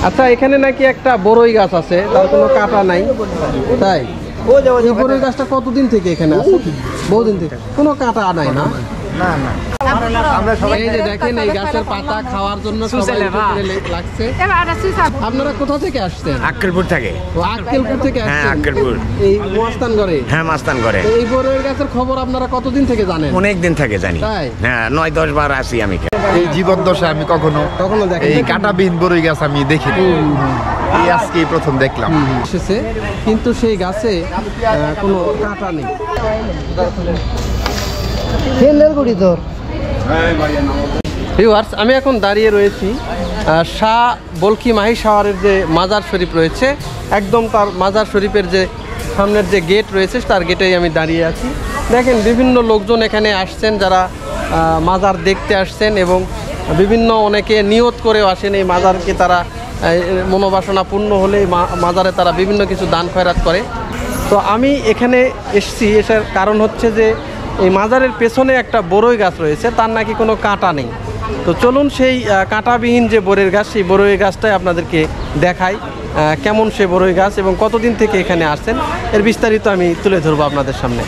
আচ্ছা, এখানে নাকি একটা বড়ই গাছ আছে, তার কোনো কাটা নাই, তাই? এই বড়ই গাছটা কতদিন থেকে এখানে আছে? বহুদিন থেকে, কোনো কাটা নাই না? না না, এই যে দেখেন, এই গাছের পাতা খাওয়ার জন্য লাগছে। আপনারা কোথা থেকে আসছেন? আক্কেলপুর থেকে। আক্কেলপুর থেকে আসছেন? হ্যাঁ, আক্কেলপুর। এই মস্তানগড়ে? হ্যাঁ, মস্তানগড়ে। এই বড়ই গাছের খবর আপনারা কতদিন থেকে জানেন? অনেক দিন থেকে জানি। তাই? হ্যাঁ, 9-10 বার আসি আমি। এই জীবদ্দশায় আমি কখনো দেখেন এই কাঁটাবিহীন বড়ই গাছ আমি দেখিনি, এই আজকেই প্রথম দেখলাম। এসেছে, কিন্তু সেই গাছে কোনো কাটা নেই। ভিউয়ার্স, আমি এখন দাঁড়িয়ে রয়েছি শাহ বলকি মাহি শাওয়ারের যে মাজার শরীফ রয়েছে, একদম তার মাজার শরীফের যে সামনের যে গেট রয়েছে তার গেটেই আমি দাঁড়িয়ে আছি। দেখেন, বিভিন্ন লোকজন এখানে আসছেন, যারা মাজার দেখতে আসছেন, এবং বিভিন্ন অনেকে নিয়ত করেও আসেন এই মাজারকে। তারা মনোবাসনা পূর্ণ হলে মাজারে তারা বিভিন্ন কিছু দান খয়রাত করে। তো আমি এখানে এসেছি, এটার কারণ হচ্ছে যে এই মাজারের পেছনে একটা বড়ই গাছ রয়েছে, তার নাকি কোনো কাঁটা নেই। তো চলুন সেই কাঁটাবিহীন যে বড়ই গাছ, সেই বড়ই গাছটাই আপনাদেরকে দেখাই, কেমন সে বড়ই গাছ এবং কতদিন থেকে এখানে আসছেন, এর বিস্তারিত আমি তুলে ধরবো আপনাদের সামনে।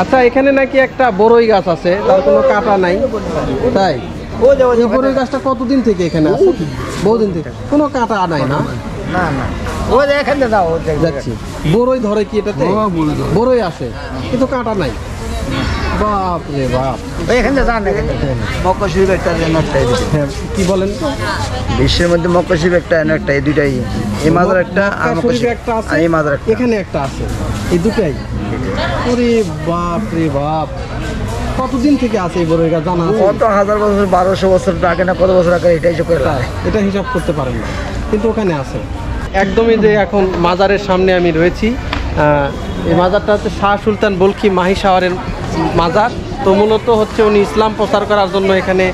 আচ্ছা, এখানে নাকি একটা বড়ই গাছ আছে, তার কোনো কাঁটা নাই, তাই? এই বড়ই গাছটা কতদিন থেকে এখানে আছে? বহুদিন থেকে, কোনো কাঁটা নাই না? না না, ওই এখানে দাও, যাচ্ছি। বড়ই ধরে কি এটাতে? বড়ই আসে, কিন্তু কাঁটা নাই। বাপ রে বাপ, এখানে যান, মক্কা শরীফ একটা একটাই। হ্যাঁ, কি বলেন? বিশ্বের মধ্যে মক্কা শরীফ একটা এই দুইটাই, এই মাজার একটা আর মক্কা শরীফ একটা আছে, এই মাজার একটা, এখানে একটা আছে, এই দুটাই। ওরে বাপ রে বাপ, কতদিন থেকে আছে এই বড়ই গাছ জানা আছে? কত হাজার বছর, 1200 বছর আগে না কত বছর আগে, এটা হিসাব করে এটা হিসাব করতে পারেন না, কিন্তু ওখানে আছে। একদমই যে এখন মাজারের সামনে আমি রয়েছি, এই মাজারটা হচ্ছে শাহ সুলতান বলকি মাহি শাওয়ারের মাজার। তো মূলত হচ্ছে উনি ইসলাম প্রচার করার জন্য এখানে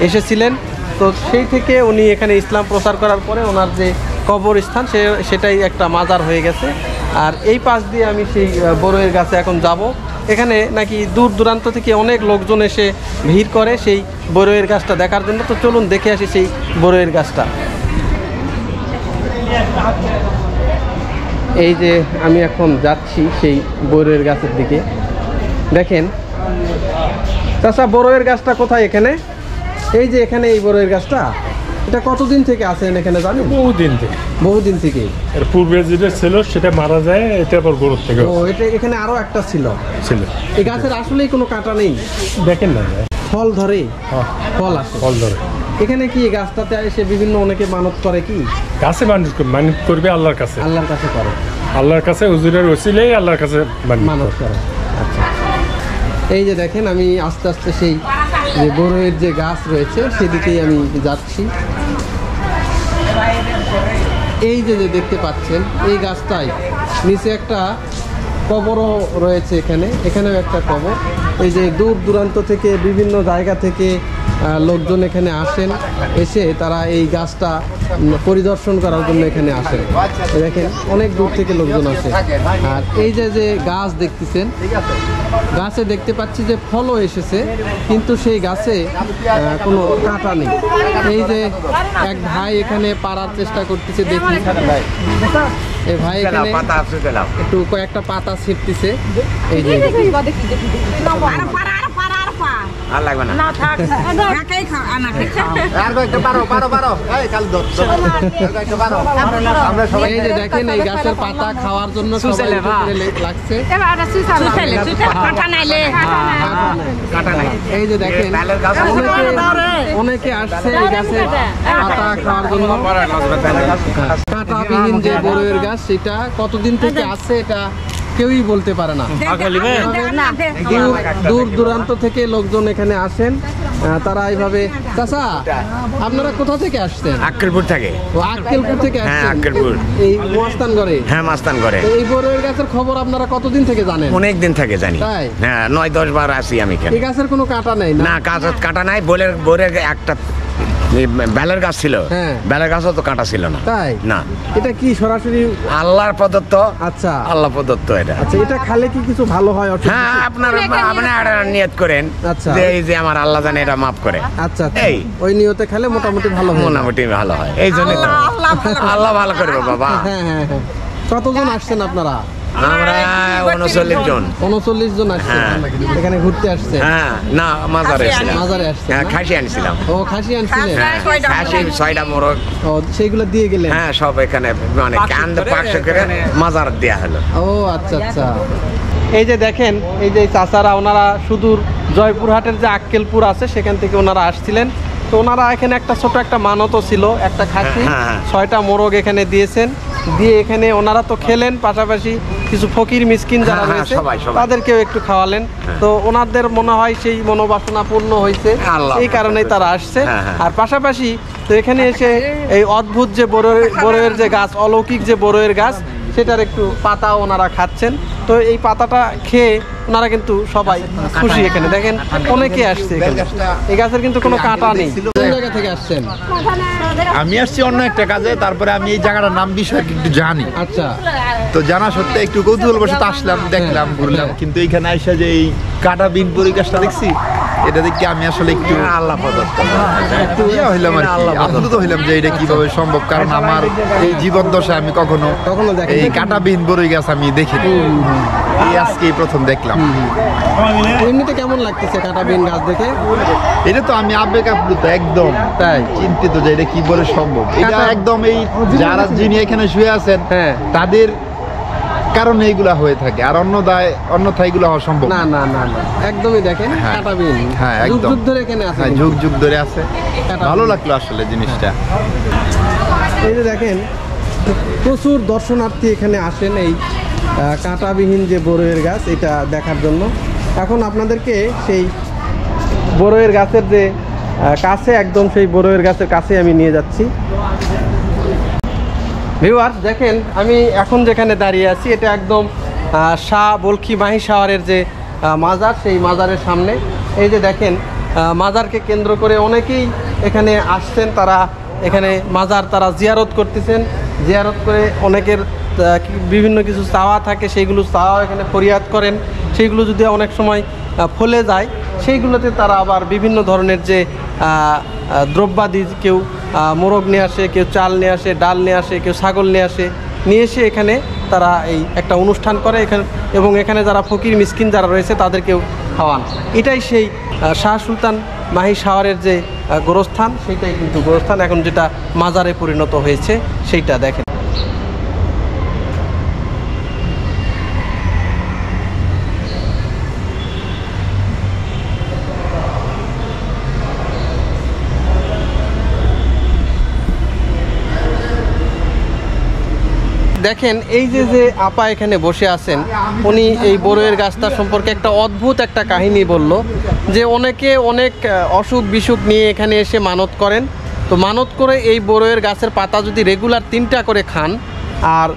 এসেছিলেন। তো সেই থেকে উনি এখানে ইসলাম প্রচার করার পরে ওনার যে কবরস্থান সেটাই একটা মাজার হয়ে গেছে। আর এই পাশ দিয়ে আমি সেই বড়ইয়ের গাছে এখন যাব। এখানে নাকি দূর দূরান্ত থেকে অনেক লোকজন এসে ভিড় করে সেই বড়ইয়ের গাছটা দেখার জন্য। তো চলুন দেখে আসি সেই বড়ইয়ের গাছটা। এই যে আমি এখন যাচ্ছি সেই বড়ইয়ের গাছের দিকে। দেখেন চাচা, বড়ইয়ের গাছটা কোথায়? এখানে, এই যে এখানে এই বড়ইয়ের গাছটা, এটা কতদিন থেকে আছেন এখানে জানেন? বহুদিন থেকে। বহুদিন থেকে। এর পূর্বে যেটা ছিল সেটা মারা যায়, এটা আবার গরুর থেকে। ও, এটা এখানে আরো একটা ছিল। এই গাছের আসলেই কোনো কাঁটা নেই, দেখেন না, ফল ধরে। ফল আসে, ফল ধরে। এখানে কি গাছটাতে এসে বিভিন্ন অনেকে মানত করে? কি গাছে মানত করবে? আল্লাহর কাছে। আল্লাহর কাছে করে? আল্লাহর কাছে, হুজুরের ওসিলেই আল্লাহর কাছে মানত করে। আচ্ছা, এই যে দেখেন, আমি আস্তে আস্তে সেই যে বড়ইয়ের যে গাছ রয়েছে সেদিকেই আমি যাচ্ছি। এই যে দেখতে পাচ্ছেন, এই গাছটাই নিচে একটা কবরও রয়েছে। এখানেও একটা কবর। এই যে দূর দূরান্ত থেকে বিভিন্ন জায়গা থেকে লোকজন এখানে আসেন, এসে তারা এই গাছটা পরিদর্শন করার জন্য এখানে আসেন। দেখেন, অনেক দূর থেকে লোকজন আসে। আর এই যে গাছ দেখতেছেন, গাছে দেখতে পাচ্ছি যে ফলও এসেছে, কিন্তু সেই গাছে কোনো কাঁটা নেই। এই যে এক ভাই এখানে পারার চেষ্টা করতেছে, দেখি এই ভাই এখানে একটু কয়েকটা পাতা ছিটতেছে। এই যে এই যে দেখেন, এই গাছের পাতা খাওয়ার জন্য লাগছে। এই যে দেখেন, অনেকে আসছে এই গাছের পাতা খাওয়ার জন্য। কাঁটাবিহীন যে বড়ইয়ের গাছ, সেটা কতদিন থেকে আছে এটা কেউই বলতে পারে না। দূর দূরান্ত থেকে লোকজন এখানে আসেন, তারা এইভাবে। চাচা, আপনারা কোথা থেকে আসছেন? আক্কেলপুর থেকে। আক্কেলপুর থেকে আসছেন? হ্যাঁ, আক্কেলপুর। এই মস্তানগড়ে? হ্যাঁ, মস্তানগড়ে। এই বড়ইয়ের গাছের খবর আপনারা কতদিন থেকে জানেন? অনেক দিন থেকে জানি। তাই? হ্যাঁ, 9-10 বার আসি আমি। এই গাছের কোনো কাঁটা নেই না? না, কাঁটা নাই, বলে একটা এই বেলের গাছ ছিল, হ্যাঁ। বেলের গাছও তো কাঁটা ছিল না। তাই না, এটা কি সরাসরি? আল্লাহর প্রদত্ত। আচ্ছা আল্লাহ প্রদত্ত এটা। আচ্ছা, এটা খেলে কি কিছু ভালো হয়? অসুখ হ্যাঁ, বিসুখ? আপনারা নিয়ত করেন আচ্ছা। যে এই যে আমার আল্লাহ জানে এটা মাফ করে। আচ্ছা আচ্ছা, এই। ওই নিয়তে খেলে মোটামুটি ভালো হয়। মোটামুটি ভালো হয়, এই জন্যই তো আল্লাহ ভালো করবে বাবা। হ্যাঁ হ্যাঁ হ্যাঁ। কতজন আসছেন আপনারা? আমরা 39 জন। 39 জন আসছেন হ্যাঁ। এখানে ঘুরতে আসছেন? হ্যাঁ, না মাজারে এসেছিলাম। মাজারে আসছেন হ্যাঁ, না? খাসি আনছিলাম। ও খাসি আনছিলেন? হ্যাঁ, খাসি 6টা মোরগ। ও সেইগুলো দিয়ে গেলেন? হ্যাঁ, সব এখানে মানে কান্দে পাশে করে মাজার দেয়া হলো। ও আচ্ছা আচ্ছা। এই যে দেখেন, এই যে চাচারা ওনারা সুদূর জয়পুরহাটের যে আক্কেলপুর আছে সেখান থেকে ওনারা আসছিলেন। তো ওনারা এখানে একটা ছোট একটা মানতও ছিল, একটা খাসি, হ্যাঁ, হ্যাঁ। 6টা মোরগ এখানে দিয়েছেন। দিয়ে এখানে ওনারা তো খেলেন, পাশাপাশি কিছু ফকির মিসকিন যারা হ্যাঁ, হ্যাঁ, রয়েছে সবাই। তাদেরকেও একটু খাওয়ালেন। তো ওনাদের মনে হয় সেই মনোবাসনা পূর্ণ হয়েছে, আল্লাহ এই কারণেই তারা আসছে। হ্যাঁ, হ্যাঁ। আর পাশাপাশি তো এখানে এসে এই অদ্ভুত যে বড়য়ের যে গাছ, অলৌকিক যে বড়য়ের গাছ, সেটার একটু পাতা ওনারা খাচ্ছেন। তো এই পাতাটা খেয়ে ওনারা কিন্তু সবাই খুশি। এখানে দেখেন অনেকে আসছে এখানে। এই গাছের কিন্তু কোনো কাঁটা নেই। কোন জায়গা থেকে আসছেন? আমি আসছি অন্য একটা কাজে, তারপরে আমি এই জায়গাটার নাম বিষয়ে একটু জানি। আচ্ছা তো জানা সত্ত্বে একটু কৌতূহল বসে আসলাম, দেখলাম, ঘুরলাম। কিন্তু এইখানে আইসা যে এই কাটা বিন পরিকাশটা দেখছি, এটা দেখে আমি আসলে একটু আল্লাহ প্রদত্ত। একটু হইলাম আর কি, আপ্লুত হইলাম যে এটা কিভাবে সম্ভব। কারণ আমার এই জীবন দশায় আমি কখনো দেখিনি। এই কাটা বিন বড়ই গাছ আমি দেখিনি, এই আজকে প্রথম দেখলাম। এমনিতে কেমন লাগতেছে কাঁটা বিন গাছ দেখে? এটা তো আমি আবেগ আপ্লুত একদম, তাই চিন্তিত যে এটা কি বলে সম্ভব। এটা কাঁটা- একদম এই যারা যিনি এখানে শুয়ে আছেন হ্যাঁ। তাদের কারণে এইগুলা হয়ে থাকে, আর অন্যথায় এগুলো হওয়া সম্ভব না না না না, একদমই দেখেন হ্যাঁ। কাঁটা বিন হ্যাঁ, যুগ একদম। যুগ ধরে এখানে আছে হ্যাঁ, কিন্তু। যুগ যুগ ধরে আছে। কাঁটা ভালো বিন। লাগলো আসলে জিনিসটা। এই যে দেখেন, প্রচুর দর্শনার্থী এখানে আসেন এই কাঁটাবিহীন যে বড়ইয়ের গাছ এটা দেখার জন্য। এখন আপনাদেরকে সেই বড়ইয়ের গাছের যে কাছে, একদম সেই বড়ইয়ের গাছের কাছে আমি নিয়ে যাচ্ছি। ভিউয়ার্স দেখেন, আমি এখন যেখানে দাঁড়িয়ে আছি এটা একদম শাহ বলখি মাহি শাওয়ারের যে মাজার, সেই মাজারের সামনে। এই যে দেখেন, মাজারকে কেন্দ্র করে অনেকেই এখানে আসছেন, তারা এখানে মাজার তারা জিয়ারত করতেছেন। জিয়ারত করে অনেকের বিভিন্ন কিছু চাওয়া থাকে, সেইগুলো চাওয়া এখানে ফরিয়াদ করেন। সেইগুলো যদি অনেক সময় ফলে যায়, সেইগুলোতে তারা আবার বিভিন্ন ধরনের যে দ্রব্যাদি, কেউ মোরগ নিয়ে আসে, কেউ চাল নিয়ে আসে, ডাল নিয়ে আসে, কেউ ছাগল নিয়ে আসে, নিয়ে এসে এখানে তারা এই একটা অনুষ্ঠান করে এখানে, এবং এখানে যারা ফকির মিসকিন যারা রয়েছে তাদেরকেও খাওয়ান। এটাই সেই শাহ সুলতান মাহি শাওয়ারের যে গোরস্থান, সেইটাই কিন্তু গোরস্থান এখন যেটা মাজারে পরিণত হয়েছে, সেইটা দেখেন। দেখেন, এই যে যে আপা এখানে বসে আছেন, উনি এই বড়ইয়ের গাছটা সম্পর্কে একটা অদ্ভুত একটা কাহিনী বলল, যে অনেকে অনেক অসুখ বিসুখ নিয়ে এখানে এসে মানত করেন। তো মানত করে এই বড়ইয়ের গাছের পাতা যদি রেগুলার 3টা করে খান, আর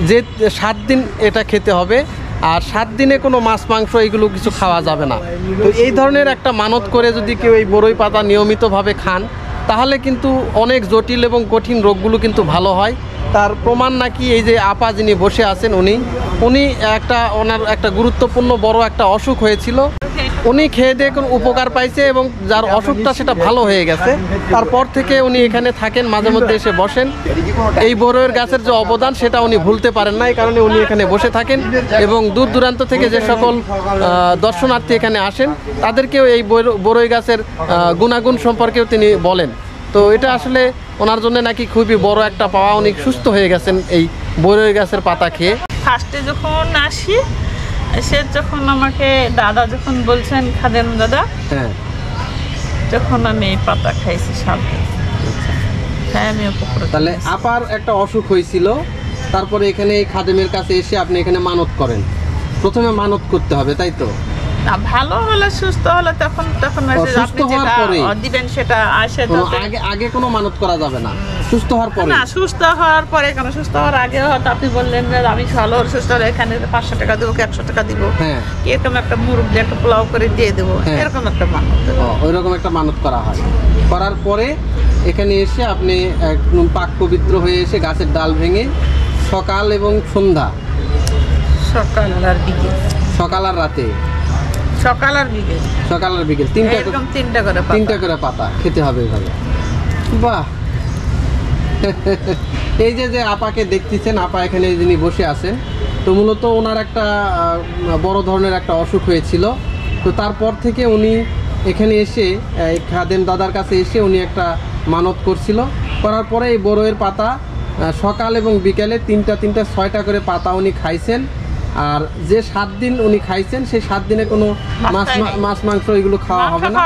যে 7 দিন এটা খেতে হবে, আর 7 দিনে কোনো মাছ মাংস এইগুলো কিছু খাওয়া যাবে না। তো এই ধরনের একটা মানত করে যদি কেউ এই বড়ই পাতা নিয়মিতভাবে খান, তাহলে কিন্তু অনেক জটিল এবং কঠিন রোগগুলো কিন্তু ভালো হয়। তার প্রমাণ নাকি এই যে আপা যিনি বসে আছেন, উনি ওনার একটা গুরুত্বপূর্ণ বড় একটা অসুখ হয়েছিল, উনি খেয়ে দিয়ে কোনো উপকার পাইছে, এবং যার অসুখটা সেটা ভালো হয়ে গেছে। তারপর থেকে উনি এখানে থাকেন, মাঝে মধ্যে এসে বসেন। এই বড়ইয়ের গাছের যে অবদান সেটা উনি ভুলতে পারেন না, এই কারণে উনি এখানে বসে থাকেন, এবং দূর দূরান্ত থেকে যে সকল দর্শনার্থী এখানে আসেন তাদেরকেও এই বড়ই গাছের গুণাগুণ সম্পর্কেও তিনি বলেন। তো এটা আসলে ওনার জন্য নাকি খুবই বড় একটা পাওয়া, উনি সুস্থ হয়ে গেছেন এই বড়ই গাছের পাতা খেয়ে। ফার্স্টে যখন আসি, সে যখন আমাকে দাদা যখন বলছেন, খাদেম দাদা, হ্যাঁ, যখন আমি এই পাতা খাইছি সাথে, হ্যাঁ আমি উপকৃত। তাহলে আপার একটা অসুখ হয়েছিল, তারপরে এখানে এই খাদেমের কাছে এসে আপনি এখানে মানত করেন। প্রথমে মানত করতে হবে, তাই তো? না ভালো হলে সুস্থ হলে তখন সুস্থ আপনি হওয়ার যেটা পরে? দিবেন সেটা আসে কোনো আগে কোনো মানত করা যাবে না, সুস্থ হওয়ার পরে? না সুস্থ হওয়ার পরে কেন, সুস্থ হওয়ার আগে হয়তো আপনি বললেন যে আমি ভালো সুস্থ হলে এখানে 500 টাকা দেবো কি 100 টাকা দিব, হ্যাঁ এরকম একটা মুরব্বি একটা পোলাও করে দিয়ে দেবো, হ্যাঁ। এরকম একটা মানত। ওই রকম একটা মানত করা হয়। করার পরে এখানে এসে আপনি একদম পাক পবিত্র হয়ে এসে গাছের ডাল ভেঙে সকাল এবং সন্ধ্যা, সকাল আর বিকেল, সকাল আর রাতে, সকাল আর বিকেল, সকাল আর বিকেল এরকম 3টা করে পাতা। 3টা করে পাতা খেতে হবে এভাবে। বাহ এই যে আপাকে দেখতেছেন, আপা এখানে যিনি বসে আছেন, তো মূলত ওনার একটা বড় ধরনের একটা অসুখ হয়েছিল। তো তারপর থেকে উনি এখানে এসে এই খাদেম দাদার কাছে এসে উনি একটা মানত করছিল। করার পরে এই বড়ইয়ের পাতা সকাল এবং বিকেলে 3টা 6টা করে পাতা উনি খাইছেন। আর যে 7 দিন উনি খাইছেন সেই 7 দিনে কোনো মাছ মাংস এগুলো খাওয়া হবে না,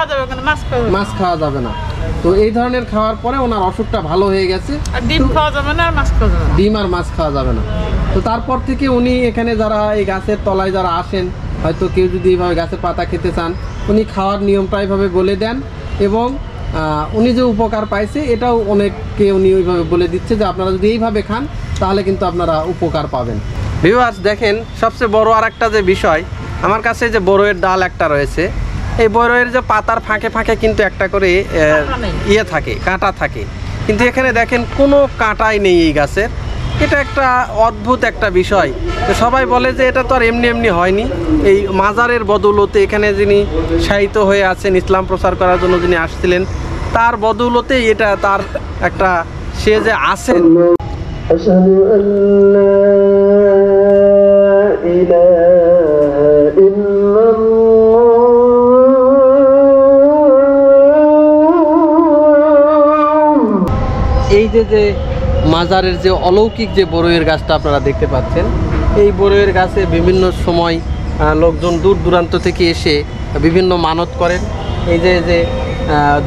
মাছ খাওয়া যাবে না। তো এই ধরনের খাওয়ার পরে ওনার অসুখটা ভালো হয়ে গেছে। ডিম খাওয়া যাবে না, আর মাছ খাওয়া যাবে না। ডিম আর মাছ খাওয়া যাবে না। তো তারপর থেকে উনি এখানে যারা এই গাছের তলায় যারা আসেন, হয়তো কেউ যদি এইভাবে গাছের পাতা খেতে চান, উনি খাওয়ার নিয়মটা এইভাবে বলে দেন। এবং উনি যে উপকার পাইছে এটাও অনেককে উনি ওইভাবে বলে দিচ্ছে যে আপনারা যদি এইভাবে খান তাহলে কিন্তু আপনারা উপকার পাবেন। ভিউয়ার্স দেখেন, সবচেয়ে বড় আর একটা যে বিষয়, আমার কাছে যে বড়ইয়ের ডাল একটা রয়েছে, এই বড়ইয়ের যে পাতার ফাঁকে ফাঁকে কিন্তু একটা করে ইয়ে থাকে, কাঁটা থাকে, কিন্তু এখানে দেখেন কোনো কাঁটাই নেই এই গাছের। এটা একটা অদ্ভুত একটা বিষয়। তো সবাই বলে যে এটা তো আর এমনি এমনি হয়নি, এই মাজারের বদৌলতে এখানে যিনি শায়িত হয়ে আছেন, ইসলাম প্রচার করার জন্য যিনি আসছিলেন, তার বদৌলতেই এটা তার একটা, সে যে আছেন। أشهد أن لا إله إلا الله। এই যে মাজারের যে অলৌকিক যে বড়ইয়ের গাছটা আপনারা দেখতে পাচ্ছেন, এই বড়ইয়ের গাছে বিভিন্ন সময় লোকজন দূর দূরান্ত থেকে এসে বিভিন্ন মানত করেন। এই যে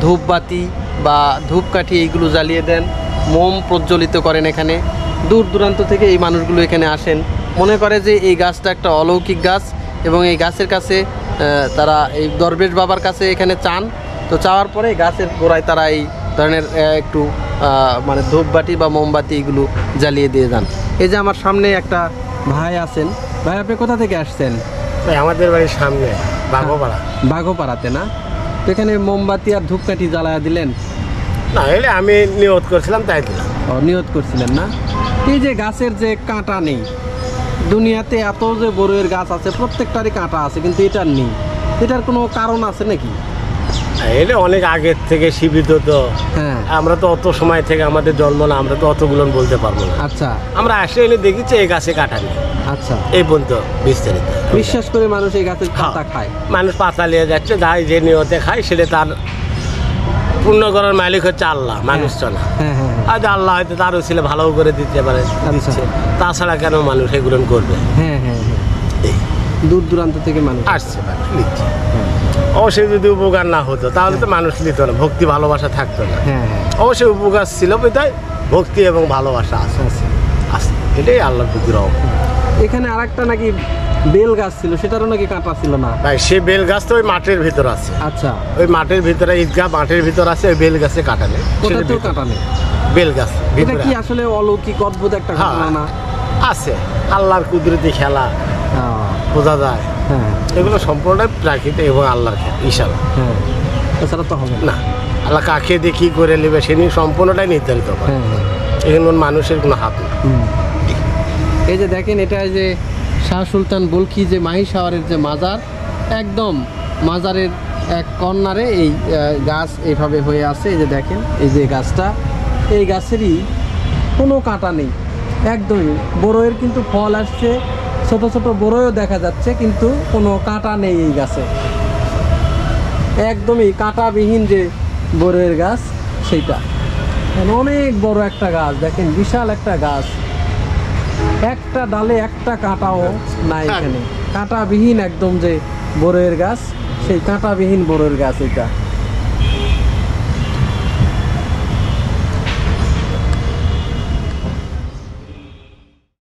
ধূপবাতি বা ধূপকাঠি এইগুলো জ্বালিয়ে দেন, মোম প্রজ্বলিত করেন। এখানে দূর দূরান্ত থেকে এই মানুষগুলো এখানে আসেন, মনে করে যে এই গাছটা একটা অলৌকিক গাছ, এবং এই গাছের কাছে তারা এই দরবেশ বাবার কাছে এখানে চান। তো চাওয়ার পরে গাছের গোড়ায় তারা এই ধরনের একটু মানে ধূপবাতি বা মোমবাতি এগুলো জ্বালিয়ে দিয়ে যান। এই যে আমার সামনে একটা ভাই আছেন। ভাই, আপনি কোথা থেকে আসছেন? আমাদের বাড়ির সামনে বাঘোপাড়া। বাঘোপাড়াতে না? তো এখানে মোমবাতি আর ধূপকাঠি জ্বালায়া দিলেন? না, এলে আমি নিয়ত করছিলাম তাই দিলাম। ও, নিয়ত করছিলেন না? এই যে গাছের যে কাঁটা নেই, দুনিয়াতে এত যে বড়ইয়ের গাছ আছে প্রত্যেকটারই কাঁটা আছে, কিন্তু এটার নেই, এটার কোনো কারণ আছে নাকি? এলে অনেক আগের থেকে সীমিত তো, হ্যাঁ। আমরা তো অত সময় থেকে আমাদের জন্ম না, আমরা তো অতগুলো বলতে পারবো না। আচ্ছা, আমরা আসলে এনে দেখেছি এই গাছে কাটা নেই, আচ্ছা, এই পর্যন্ত বিস্তারিত বিশ্বাস করে মানুষ এই গাছের পাতা খায়। মানুষ পাতা নিয়ে যাচ্ছে, যাই যে নিয়তে খায় সেটা তার পূর্ণ করার মালিক হচ্ছে আল্লাহ, মানুষ তো না। হ্যাঁ হ্যাঁ হ্যাঁ, আজ আল্লাহ হয়তো তারও ছেলে ভালো করে দিতে পারে, দিচ্ছে। তাছাড়া কেন মানুষ এগুলো করবে? হ্যাঁ হ্যাঁ হ্যাঁ, দূর দূরান্ত থেকে মানুষ আসছে, মানুষ নিচ্ছে। অবশ্যই যদি উপকার না হতো তাহলে তো মানুষ নিত না, ভক্তি ভালোবাসা থাকতো না। হ্যাঁ হ্যাঁ, অবশ্যই উপকার ছিল, তাই ভক্তি এবং ভালোবাসা আছে, আছে, এটাই আল্লাহর প্রতি রহমত। এখানে আরেকটা নাকি বেল গাছ ছিল, সেটারও নাকি কাঁটা ছিল না? ভাই, সে বেল গাছ তো ওই মাঠের ভিতর আছে। আচ্ছা, ওই মাঠের ভিতরে, ঈদগাহ মাঠের ভিতর আছে, ওই বেল গাছে কাটা নেই, কোথাতেও কাঁটা নেই। বেল গাছ এটা কি আসলে অলৌকিক অদ্ভুত একটা ঘটনা না? আছে, আল্লাহর কুদরতি খেলা বোঝা যায়। হ্যাঁ, এগুলো সম্পূর্ণটাই প্রাকৃতিক এবং আল্লাহর ইশারা। হ্যাঁ, তাছাড়া তো হবে না। আল্লাহ কাকে দিয়ে কী করে নেবে সে নিয়ে সম্পূর্ণটাই নির্ধারিত করে, হ্যাঁ হ্যাঁ, এখানে কোনো মানুষের কোনো হাত নেই। এই যে দেখেন, এটা যে শাহ সুলতান বলখি যে মাহি শাওয়ারের যে মাজার, একদম মাজারের এক কর্নারে এই গাছ এইভাবে হয়ে আছে। এই যে দেখেন, এই যে গাছটা, এই গাছেরই কোনো কাঁটা নেই একদমই। বড়ইয়ের কিন্তু ফল আসছে, ছোট ছোট বড়ইও দেখা যাচ্ছে, কিন্তু কোনো কাঁটা নেই এই গাছে, একদমই কাঁটাবিহীন যে বড়ইয়ের গাছ সেইটা। অনেক বড় একটা গাছ, দেখেন বিশাল একটা গাছ, একটা ডালে একটা কাঁটাও নাই এখানে, কাঁটাবিহীন একদম যে বড়ইয়ের গাছ, সেই কাঁটাবিহীন বড়ইয়ের গাছ এটা।